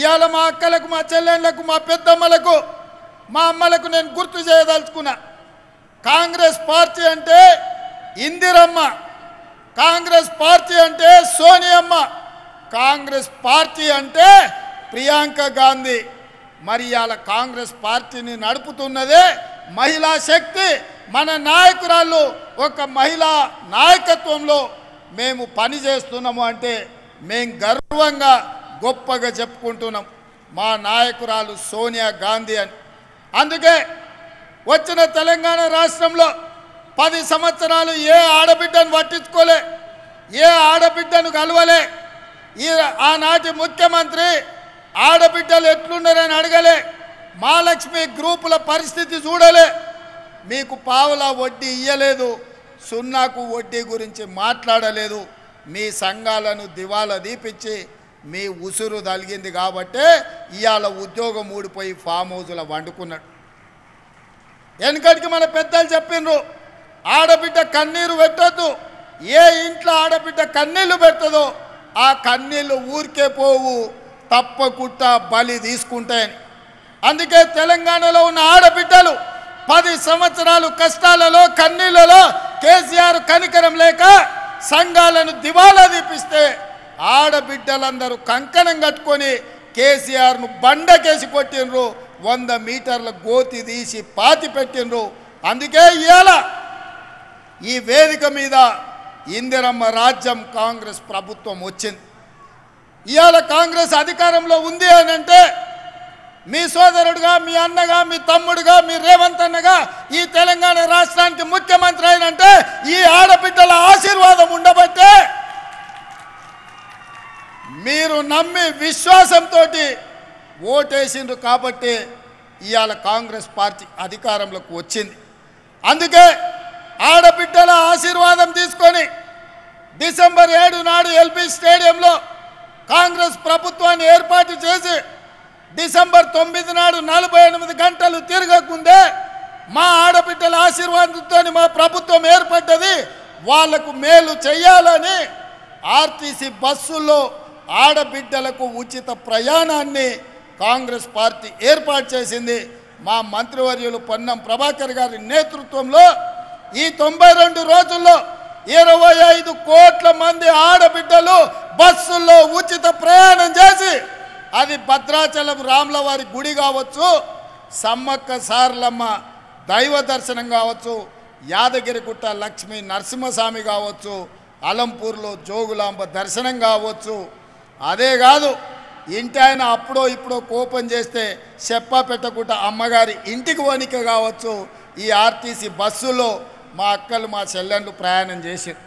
ఇవాళ మా అక్కలకు, మా చెల్లెళ్ళకు, మా పెద్దమ్మలకు, మా అమ్మలకు నేను గుర్తు చేయదలుచుకున్నా. కాంగ్రెస్ పార్టీ అంటే ఇందిరమ్మ, కాంగ్రెస్ పార్టీ అంటే సోనియమ్మ, కాంగ్రెస్ పార్టీ అంటే ప్రియాంక గాంధీ. మరి ఇవాళ కాంగ్రెస్ పార్టీని నడుపుతున్నదే మహిళా శక్తి. మన నాయకురాళ్ళు ఒక మహిళా నాయకత్వంలో మేము పనిచేస్తున్నాము అంటే మేము గర్వంగా గొప్పగా చెప్పుకుంటున్నాం మా నాయకురాలు సోనియా గాంధీ అని. అందుకే వచ్చిన తెలంగాణ రాష్ట్రంలో 10 సంవత్సరాలు ఏ ఆడబిడ్డను పట్టించుకోలే, ఏ ఆడబిడ్డను కలవలే. ఆనాటి ముఖ్యమంత్రి ఆడబిడ్డలు ఎట్లున్నారని అడగలే, మహాలక్ష్మి గ్రూపుల పరిస్థితి చూడలే, మీకు పావుల వడ్డీ ఇయ్యలేదు, సున్నాకు వడ్డీ గురించి మాట్లాడలేదు. మీ సంఘాలను దివాలా దీపించి మీ ఉసురు తలిగింది కాబట్టే ఇవాళ ఉద్యోగం ఊడిపోయి ఫామ్ హౌస్లో వండుకున్నాడు. వెనకటికి మన పెద్దలు చెప్పిండ్రు, ఆడబిడ్డ కన్నీరు పెట్టద్దు, ఏ ఇంట్లో ఆడబిడ్డ కన్నీళ్లు పెట్టదో ఆ కన్నీళ్ళు ఊరికే పోవు, తప్పకుండా బలి తీసుకుంటాయని. అందుకే తెలంగాణలో ఉన్న ఆడబిడ్డలు 10 సంవత్సరాలు కష్టాలలో కన్నీళ్లలో కేసీఆర్ కనికరం లేక సంఘాలను దివాలా దీపిస్తే ఆడబిడ్డలందరూ కంకణం కట్టుకొని కేసీఆర్ను బండకేసి కొట్టిండ్రు, 100 మీటర్ల గోతి తీసి పాతి పెట్టిండ్రు. అందుకే ఇవాళ ఈ వేదిక మీద ఇందిరమ్మ రాజ్యం కాంగ్రెస్ ప్రభుత్వం వచ్చింది. ఇవాళ కాంగ్రెస్ అధికారంలో ఉంది అని అంటే మీ సోదరుడుగా, మీ అన్నగా, మీ తమ్ముడుగా, మీ రేవంత్ అన్నగా ఈ తెలంగాణ రాష్ట్రానికి ముఖ్యమంత్రి అయినంటే ఈ ఆడబిడ్డల ఆశీర్వాదం ఉండబట్టే, మీరు నమ్మి విశ్వాసంతో ఓటేసిండ్రు కాబట్టి ఇవాళ కాంగ్రెస్ పార్టీ అధికారంలోకి వచ్చింది. అందుకే ఆడబిడ్డల ఆశీర్వాదం తీసుకొని డిసెంబర్ 7 నాడు ఎల్బీ స్టేడియంలో కాంగ్రెస్ ప్రభుత్వాన్ని ఏర్పాటు చేసి డిసెంబర్ 9 నాడు 48 గంటలు తిరగకుందే మా ఆడబిడ్డల ఆశీర్వాదంతో మా ప్రభుత్వం ఏర్పడ్డది, వాళ్లకు మేలు చేయాలని ఆర్టీసీ బస్సుల్లో ఆడబిడ్డలకు ఉచిత ప్రయాణాన్ని కాంగ్రెస్ పార్టీ ఏర్పాటు చేసింది. మా మంత్రివర్యులు పొన్నం ప్రభాకర్ గారి నేతృత్వంలో ఈ 92 రోజుల్లో 25 కోట్ల మంది ఆడబిడ్డలు బస్సుల్లో ఉచిత ప్రయాణం చేసి, అది భద్రాచలం రాములవారి గుడి కావచ్చు, సమ్మక్క సారలమ్మ దైవ దర్శనం కావచ్చు, యాదగిరిగుట్ట లక్ష్మీ నరసింహస్వామి కావచ్చు, అలంపూర్లో జోగులాంబ దర్శనం కావచ్చు, అదే కాదు ఇంటి ఆయన అప్పుడో ఇప్పుడో కోపం చేస్తే చెప్పా పెట్టకుండా అమ్మగారి ఇంటికి వణిక కావచ్చు, ఈ ఆర్టీసీ బస్సులో మా అక్కలు, మా చెల్లెళ్ళు ప్రయాణం చేశారు.